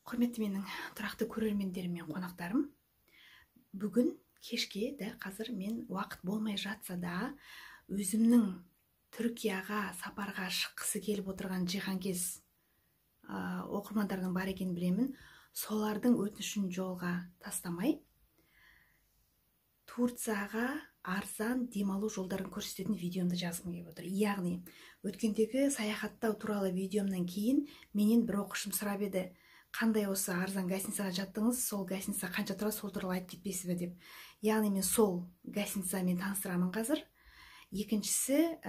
Құрметті менің тұрақты көрермендерім мен қонақтарым, бүгін кешке дәл қазір мен уақыт болмай жатса да өзімнің Түркияға сапарға шыққысы келіп отырған жиһанкез оқырмандарының бар екенін білемін. Солардың өтінішін жолға тастамай Турцияға арзан демалу жолдарын көрсететін видеомды жазғым келіп отыр. Яғни өткендегі саяхаттау туралы видеомнан кейін менен бір оқушым сұрап еді, қандай осы арзан гостиницаға жаттыңыз, сол гостиница қанша тұрады, сол туралы айтып кетпейсіз бе деп. Яғни мен сол гостиницамен таныстырамын қазір. Екіншісі,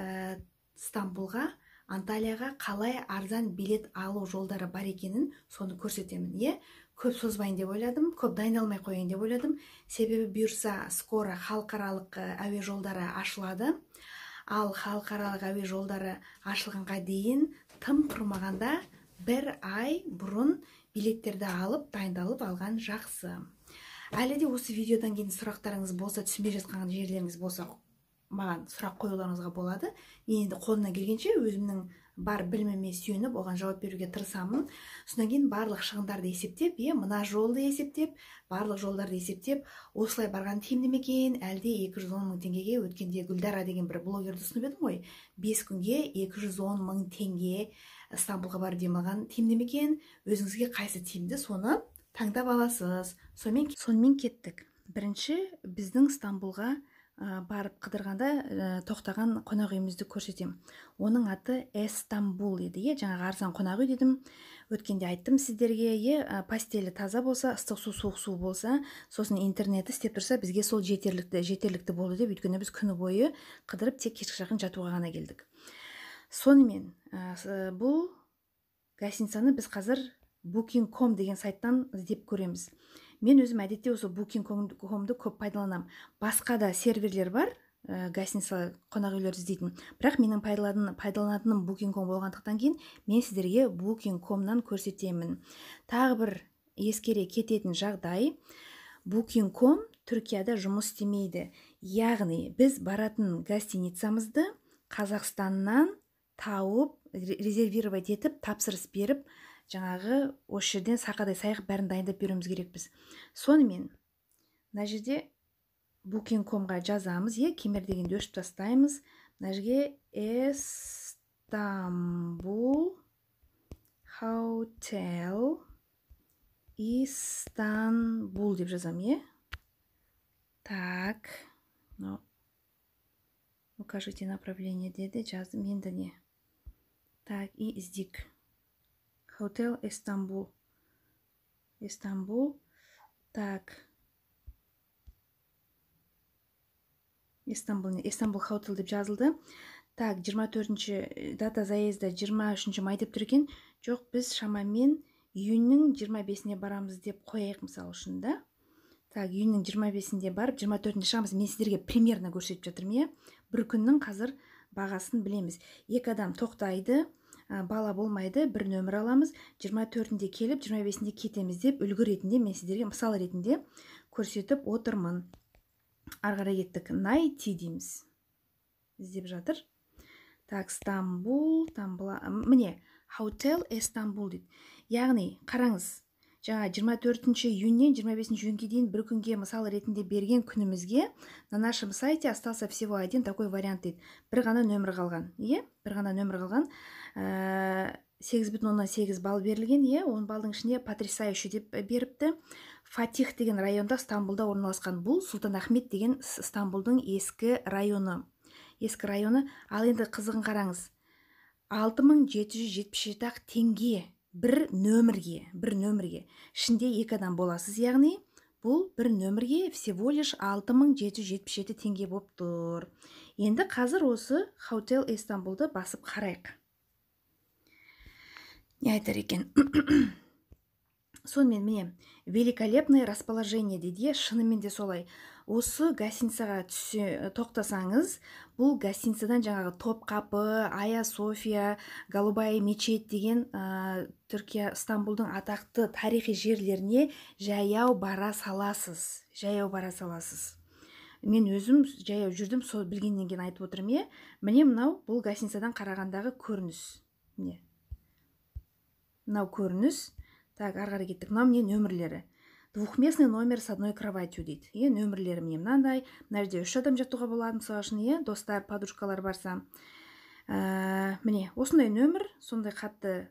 Стамбулға, Анталияға қалай арзан билет алу жолдары бар екенін соны көрсетемін. Көп созбайын деп ойладым, көп дайындалмай қояйын деп ойладым. Себебі бұйырса скоро халықаралық әуе жолдары ашылады. Ал халықаралық әуе жолдары ашылғанға дейін тым құрмағанда бір ай бұрын билеттерді алып, дайындалып алған жақсы. Әлі де осы видеодан кейін сұрақтарыңыз болса, түсінбей жатқан жерлеріңіз болса, маған сұрақ қоюларыңызға болады. Мен енді қолымнан келгенше өзімнің бар біліміме сүйеніп, оған жауап беруге тырысамын. Содан кейін барлық шығындарды есептеп, мына жолды есептеп, барлық жолдарды есептеп, осылай барған тиімді ме екен, әлде 210 мың теңгеге өткенде Гүлдара деген бір блогерді ұсынып едім ғой. 5 күнге 210 мың теңге Стамбулға барып демалған тиімді ме екен, өзіңізге қайсы тиімді, соны таңдап аласыз. Сонымен кеттік. Бірінші, біздің Стамбулға барып қыдырғанда тоқтаған қонақ үйімізді көрсетем. Оның аты Эстамбул еді. Жаңағы арзан қонақ үй дедім. Өткенде айттым сіздерге, постелі таза болса, ыстық су, суық су болса, сосын интернеті істеп тұрса, бізге сол жетерлікті болды деп, өйткені біз күні бойы қыдырып тек кешкі жақын жатуға ғана келдік. Сонымен, бұл гостиницаны біз қазір Booking.com деген сайттан іздеп көреміз. Мен өзім әдетте осы Booking.com-ды көп пайдаланам. Басқа да серверлер бар, гостиница қонақ үйлер іздейтін. Бірақ менің пайдаланатыным Booking.com болғандықтан кейін мен сіздерге Booking.com-нан көрсетемін. Тағы бір ескере кететін жағдай, Booking.com Түркияда жұмыс істемейді. Яғни біз баратын гостиницамызды Қазақстаннан тауып, резервировать етіп, тапсырыс беріп, жаңағы осы жерден сақадай сайғып бәрін дайындап беруіміз керекпіз. Сонымен, мына жерде Booking.com-ға жазамыз, кемер дегенде өшіп тастаймыз. Мына жерге Istanbul Hotel Istanbul деп жазам, Так, укажите направление деді, жаздым, енді не? Так, и іздік. Hotel Istanbul. Так. Istanbul Hotel деп жазылды. Так, 24-ші дата заезда 23-ші май деп тұр екен. Жоқ, біз шамамен июньнің 25-іне барамыз деп қояйық мысалы үшін да. Так, июньнің 25-інде барып, 24-інде шығамыз. Мен сіздерге примерно көрсетіп жатырмын, бір күннің қазір бағасын білеміз. 2 адам тоқтайды, бала болмайды, бір нөмір аламыз, 24-інде келіп, 25-інде кетеміз деп үлгі ретінде мен сіздерге мысал ретінде көрсетіп отырмын. Арғара кеттік. Найти дейміз. Іздеп жатыр. Так, Стамбул, міне, Hotel Istanbul дейді. Яғни, қараңыз, жаңа 24-ші июньнен 25-ші июньге дейін бір күнге мысал ретінде берген күнімізге на нашем сайте остался всего один такой вариант дейді. Бір ғана нөмір қалған. Бір ғана нөмір қалған. 8,8 балл берілген, 10 балдың ішінде потрясающий деп беріпті. Фатих деген районда Стамбулда орналасқан. Бұл Сұлтан Ахмет деген Стамбулдың ескі районы. Ал енді қызығын қараңыз. 6,777 теңге бір нөмірге. Ішінде 2 адам боласыз, яғни бұл бір нөмірге всего лишь 6,777 теңге болып тұр. Енді қазір осы Hotel Istanbul'ды басып қарайық. Не айтар екен? Сонымен міне, великолепное расположение дейді, шынымен де солай. Осы гостиницаға тоқтасаңыз, бұл гостиницадан жаңағы Топкапы, Айя София, Голубая мечеть деген Түркия, Стамбулдың атақты тарихи жерлеріне жаяу бара саласыз. Мен өзім жаяу жүрдім, сол білгеннен кейін айтып отырмын. Міне мынау бұл гостиницадан қарағандағы көрініс. Мынау көрініс. Так, ары қарай кеттік. Мына міне нөмірлері. Двухместный номер с одной кроватью дейді. Нөмірлері міне мынандай. Мына жерде 3 адам жатуға болады, мысалы үшін, достар, подружкалар барса. Міне, осындай нөмір, сондай қатты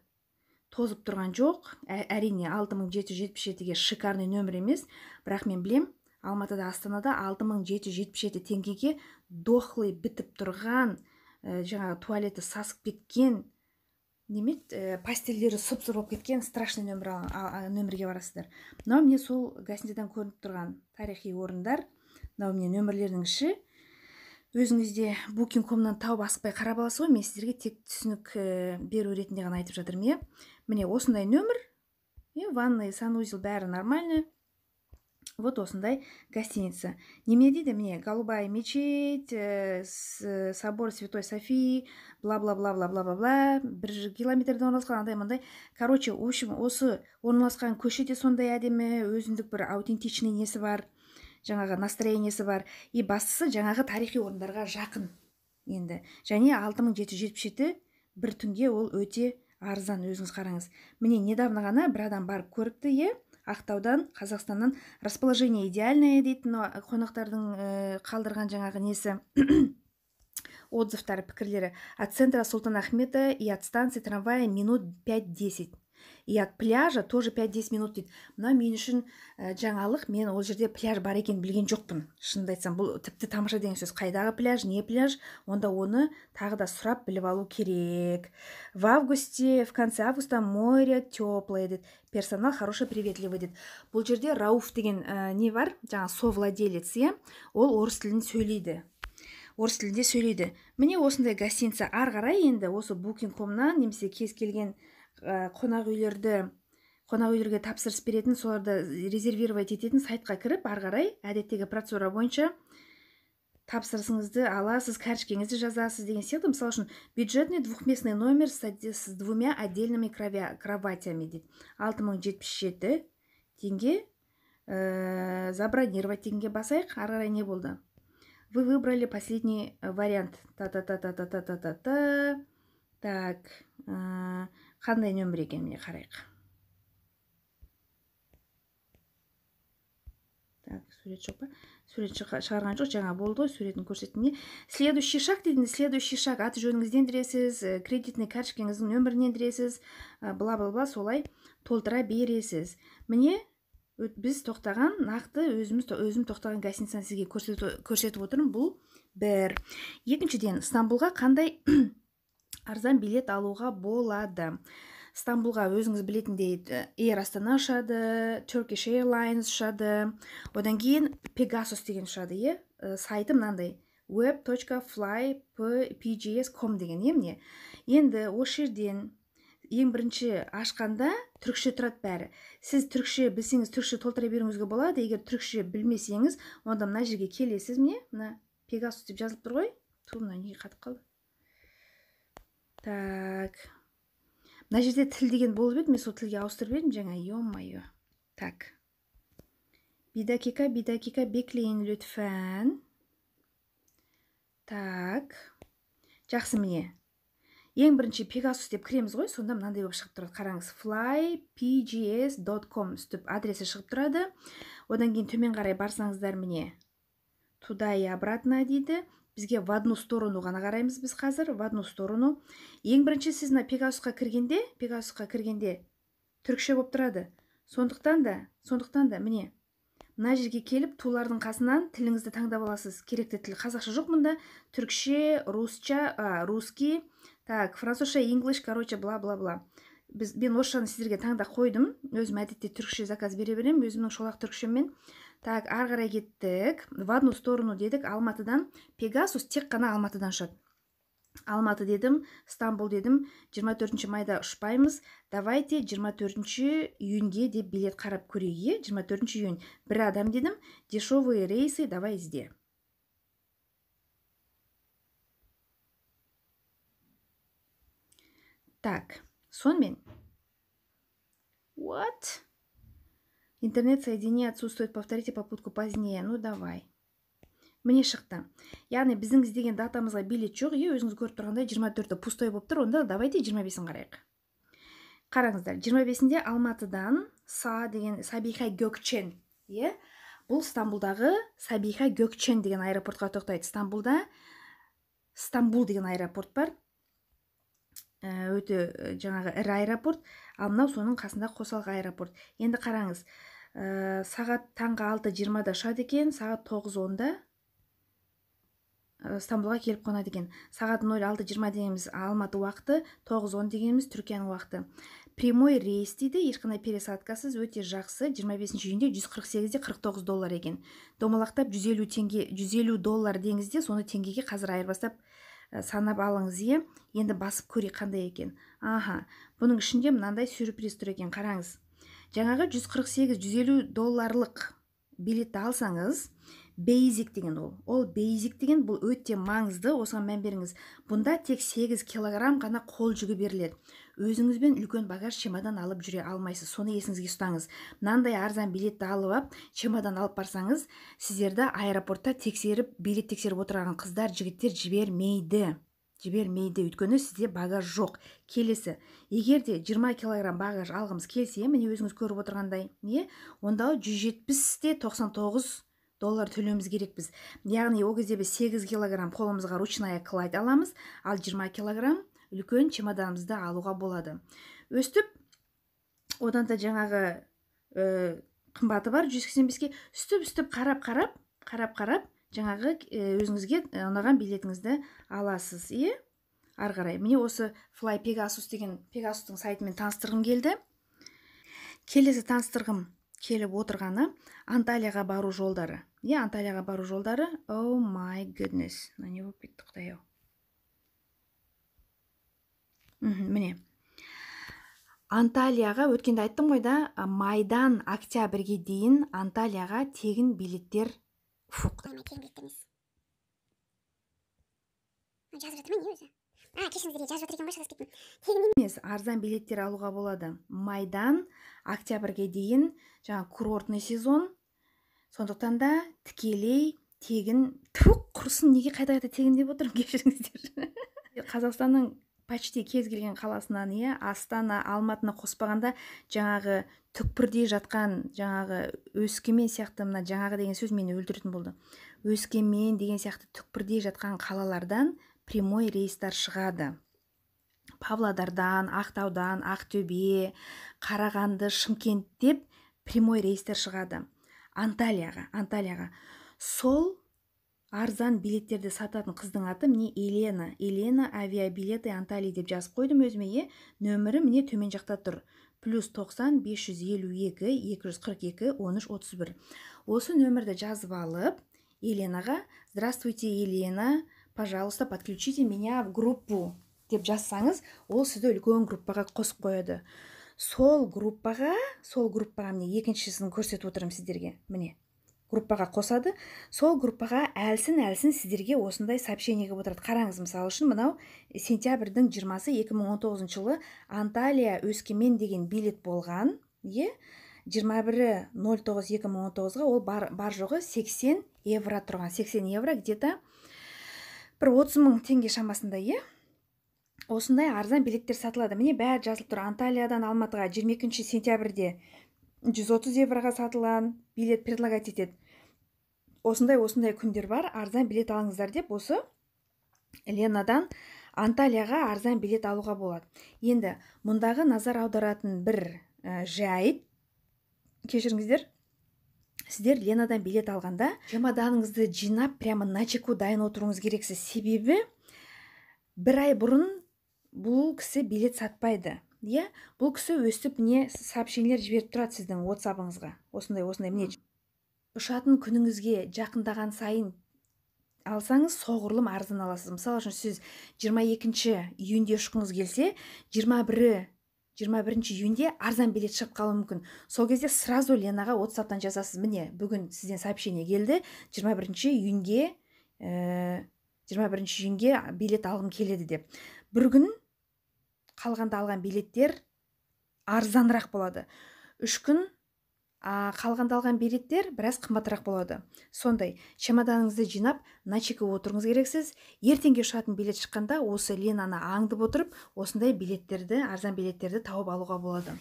тозып тұрған жоқ. Әрине 6777-ге шикарный нөмір емес, бірақ мен білем, Алматыда, Астанада 6777 теңгеге дохлый бітіп тұрған, жаңағы туалеті сасып кеткен, пастелдері сұп-сұр болып кеткен страшный нөмірге барасыздар. Мынау мне сол гостиницадан көрініп тұрған тарихи орындар. Мынау мне нөмірлердің іші. Өзіңізде Booking.com'нан тауып асықпай қарап аласыз ғой, мен сіздерге тек түсінік беру ретінде ғана айтып жатырмын. Міне осындай нөмір, ванный, санузел бәрі нормальный. Вот осындай гостиница. Неме дейді, міне, Голубая мечеть, собор Святой Софии, бла-бла-бла-бла-бла-бла, 1 километрден орналасқан, андай-мындай. Короче, в общем, осы орналасқан көшеде сондай әдемі, өзіндік бір аутентичный несі бар, жаңағы настроениесі бар. И бастысы жаңағы тарихи орындарға жақын. Енді, және 6777 бір түнге ол өте арзан, өзіңіз қараңыз. Міне, недавно ғана бір адам барып көріпті, Ақтаудан, Қазақстаннан. Расположение идеальное дейді, қонақтардың қалдырған жаңағы несі отзывтары, пікірлері. От центра Султан Ахмета и от станции трамвая минут 5-10. И от пляжа тоже 5-10 минут дейді. Мына мен үшін жаңалық, мен ол жерде пляж бар екен білген жоқпын. Шынымды айтсам, бұл тіпті тамаша деген сөз. Қайдағы пляж, не пляж, онда оны тағы да сұрап біліп алу керек. В августе, в конце августа море теплое дейді. Персонал хороший, приветливый дейді. Бұл жерде Рауф деген не бар, жаңа совладелец, ол орыс тілін сөйлейді. Орыс тілінде сөйлейді. Міне осындай гостиница ары қарай енді осы Booking.com'нан немесе кез келген қонақ үйлерге тапсырыс беретін, соларды резервировать ететін сайтқа кіріп, ары қарай әдеттегі процедура бойынша тапсырысыңызды аласыз, карточкаңызды жазасыз деген сияқты. Мысалы үшін бюджетный двухместный номер с 2 отдельными кроватями дейді. 6077 теңге забронировать дегенге басайық. Ары қарай не болды? Вы выбрали последний вариант. Так, қандай нөмір екен, міне қарайық. Так, сурет жоқ па? Сурет шығарған жоқ, жаңа болды ғой, суретін көрсеттім. Следующий шаг дейді, следующий шаг. Аты жөніңізден кіресіз, кредитный карточкаңыздың нөмірінен кіресіз, бла-бла-бла, солай толтыра бересіз. Міне, біз тоқтаған, нақты өзім тоқтаған гостиницаны сізге көрсетіп отырмын. Бұл бір. Екіншіден, Стамбулға қандай арзан билет алуға болады? Стамбулға өзіңіз білетіндей Air Астана ұшады, Turkish Airlines ұшады, одан кейін Pegasus деген ұшады, сайты мынандай web.flypgs.com деген емне. Енді осы жерден ең бірінші ашқанда түрікше тұрады бәрі. Сіз түрікше білсеңіз, түрікше толтыра беруіңізге болады. Егер түрікше білмесеңіз, онда мына жерге келесіз, міне, мына Pegasus деп жазылып тұр ғой. Мына неге қатып қалды? Так. Мына жерде тіл деген болып еді, мен сол тілге ауыстырып едім жаңа, ё-моё. Так. Bir dakika bekleyin lütfen. Так. Жақсы, міне. Ең бірінші Pegasus деп кіреміз ғой, сонда мынандай болып шығып тұрады. Қараңыз, flypgs.com үстіп адресі шығып тұрады. Одан кейін төмен қарай барсаңыздар, міне, туда и обратно дейді. Бізге в одну сторону ғана қараймыз біз қазір, в одну сторону. Ең бірінші сіз Pegasusқа кіргенде түрікше болып тұрады. Сондықтан да, міне, мына жерге келіп, тулардың қасынан тіліңізді таңдап аласыз. Керекті тіл қазақша жоқ мұнда. Түрікше, русский, так, французша, English, короче, бла-бла-бла. Мен орысшаны сіздерге таңдап қойдым. Өзім әдетте түрікше заказ бере берем, өзімнің шолақ түрікшеммен. Так, ары қарай кеттік. В одну сторону дедік, Алматыдан. Pegasus тек қана Алматыдан ұшады. Алматы дедім, Стамбул дедім, 24 майда ұшпаймыз. Давайте 24 июньге деп билет қарап көрейге. 24 июнь. Бір адам дедім, дешевые рейсы давай ізде. Так, сонымен. What? Интернет соединение отсутствует, повторите попытку позднее. Ну, давай. Міне шықты. Яғни біздің іздеген датамызға билет жоқ, өзіңіз көріп тұрғандай 24-ті пустой болып тұр, онда давайте 25-ін қарайық. Қараңыздар, 25-інде Алматыдан Сабиха Gökçen, бұл Стамбулдағы Сабиха Gökçen деген аэропортқа тоқтайды. Стамбул деген аэропорт бар. Өте жаңағы ірі аэропорт, ал мынау соның қасында қосалқы аэропорт. Енді қараңыз, сағат таңғы 6:20-да ұшады екен, сағат 9:10-да Стамбулға келіп қонады екен. Сағат 06:20 дегеніміз Алматы уақыты, 9:10 дегеніміз Түркияның уақыты. Прямой рейс дейді, ешқандай пересадкасыз, өте жақсы. 25 июньде $148-де $49 екен. Домалақтап $150 деңізде, соны теңгеге қазір айырбастап санап алыңыз. Енді басып көрейік қандай екен. Бұның ішінде мынандай сюрприз тұр екен, қараңыз. Жаңағы $148-$150 билетті алсаңыз, Basic деген ол Basic деген бұл өте маңызды, осыған мән беріңіз. Бұнда тек 8 килограмм ғана қол жүгі беріледі. Өзіңізбен үлкен багаж чемодан алып жүре алмайсыз, соны есіңізге ұстаңыз. Мынандай арзан билетті алып, чемодан алып барсаңыз, сіздерді аэропортта билет тексеріп отырған қыздар, жігіттер жібермейді, өйткені сізде багаж жоқ. Келесі, егер де 20 килограмм багаж алғымыз келсе, міне өзіңіз көріп отырғандай, онда $170-$99 төлеуіміз керек біз. Яғни ол кезде біз 8 килограмм қолымызға ручная кладь аламыз, ал 20 килограмм үлкен чемоданымызды алуға болады. Өстіп, одан да жаңағы қымбаты бар, 185-ке үстіп қарап, жаңағы өзіңізге ұнаған билетіңізді аласыз. Арғарай. Міне осы Fly Pegasus деген Pegasus'тың сайтымен таныстырғым келді. Келесі таныстырғым келіп отырғаны Анталияға бару жолдары. Анталияға бару жолдары. Oh my goodness. Не болып кетті, Құдай-ау. Міне. Анталияға, өткенде айттым ғой да, майдан октябрьге дейін Анталияға тегін билеттер. Тегін билеттеріңіз. Жазып жатыр ма, не өзі? Кешіңіздер, жазып жатыр екен ғой, жазып кеттім. Емес, арзан билеттер алуға болады. Майдан октябрьге дейін, жаңа курортный сезон. Сондықтан да тікелей тегін, құрсын, неге қайта тегін деп отырмын, кешіріңіздер. Қазақстанның почти кез келген қаласынан, Астана, Алматыны қоспағанда жаңағы түкпірде жатқан, жаңағы Өскемен сияқты, мына жаңағы деген сөз мені өлтіретін болды. Өскемен деген сияқты түкпірде жатқан қалалардан прямой рейстар шығады. Павлодардан, Ақтаудан, Ақтөбе, Қарағанды, Шымкент деп прямой рейстер шығады. Анталияға. Сол арзан билеттерді сататын қыздың аты міне Елена авиабилеты Анталия деп жазып қойдым өзіме. Нөмірі міне төмен жақта тұр. +90 552 242 1331. Осы нөмірді жазып алып, Еленаға: «Здравствуйте, Елена, пожалуйста, подключите меня в группу» деп жазсаңыз, ол сізді үлкен группаға қосып қояды. Сол группаға міне екіншісін көрсетіп отырмын сіздерге. Міне группаға қосады. Сол группаға әлсін сіздерге осындай сообщение келіп отырады. Қараңыз, мысалы үшін, мынау сентябрьдің 20-сы 2019 жылы Анталия Өскемен деген билет болған. 21.09.2019-ға ол бар жоғы 80 евро тұрған. 80 евро где-то бір 30 мың теңге шамасында. Осындай арзан билеттер сатылады. Міне бәрі жазылып тұр. Анталиядан Алматыға 22 сентябрьде 130 евроға сатылған билет предлагать етеді. Осындай күндер бар, арзан билет алыңыздар деп, осы Ленадан Анталияға арзан билет алуға болады. Енді мұндағы назар аударатын бір жайт, кешіріңіздер, сіздер Ленадан билет алғанда чемоданыңызды жинап, прямо на чеку дайын отыруыңыз керексіз. Себебі бір ай бұрын бұл кісі билет сатпайды. Бұл кісі өстіп не сообщениелер жіберіп тұрады сіздің WhatsApp-ыңызға. Осындай міне. Ұшатын күніңізге жақындаған сайын алсаңыз, соғұрлым арзан аласыз. Мысалы үшін, сіз 22 июньде ұшқыңыз келсе, 21 июньде арзан билет шығып қалуы мүмкін. Сол кезде сразу Ленаға WhatsApp-тан жазасыз. Міне, бүгін сізден сообщение келді, 21 июньге билет алғым келеді деп. Бір күн қалғанда алған билеттер арзанырақ болады. 3 күн Қалғандалған билеттер біраз қымбатырақ болады. Сондай, чемоданыңызды жинап, на чекі отырыңыз керексіз. Ертеңге ұшатын билет шыққанда осы лентаны аңдып отырып, осындай билеттерді, арзан билеттерді тауып алуға болады.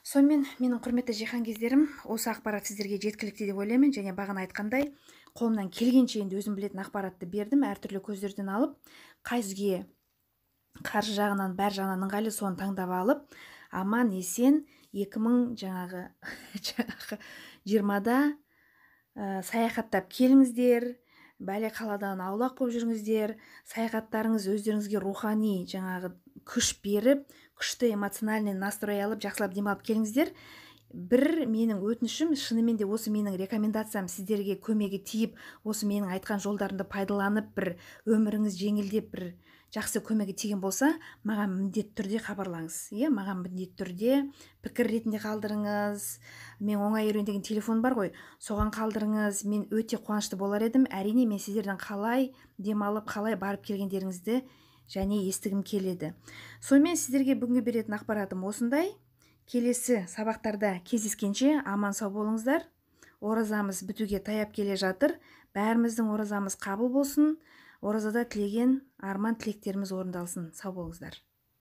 Сонымен, менің құрметті жиһан кездерім, осы ақпарат сіздерге жеткілікті деп ойлаймын, және бағана айтқандай, қолымнан келгенше енді өзім білетін ақпаратты бердім, әртүрлі көздерден алып, қай сізге қаржы жағынан, бәр жағынан ыңғайлы, соны таңдап алып, аман есен 2020-да саяхаттап келіңіздер, бәле қаладан аулақ болып жүріңіздер, саяхаттарыңыз өздеріңізге рухани күш беріп, күшті эмоциональный настрой алып, жақсылап демалып келіңіздер. Бір менің өтінішім, шынымен де осы менің рекомендациям сіздерге көмегі тиіп, осы менің айтқан жолдарымды пайдаланып, бір өміріңіз жеңілдеп, бір жақсы көмегі тиген болса, маған міндетті түрде хабарлаңыз. Маған міндетті түрде пікір ретінде қалдырыңыз. Мен оңай үйрен деген телефон бар ғой, соған қалдырыңыз. Мен өте қуанышты болар едім. Әрине, мен сіздердің қалай демалып, қалай барып келгендеріңізді және естігім келеді. Сонымен сіздерге бүгінгі беретін ақпаратым осындай. Келесі сабақтарда кездескенше аман сау болыңыздар. Оразамыз бітуге таяп келе жатыр. Бәріміздің оразамыз қабыл болсын. Оразада тілеген арман тілектеріміз орындалсын. Сау болыңыздар.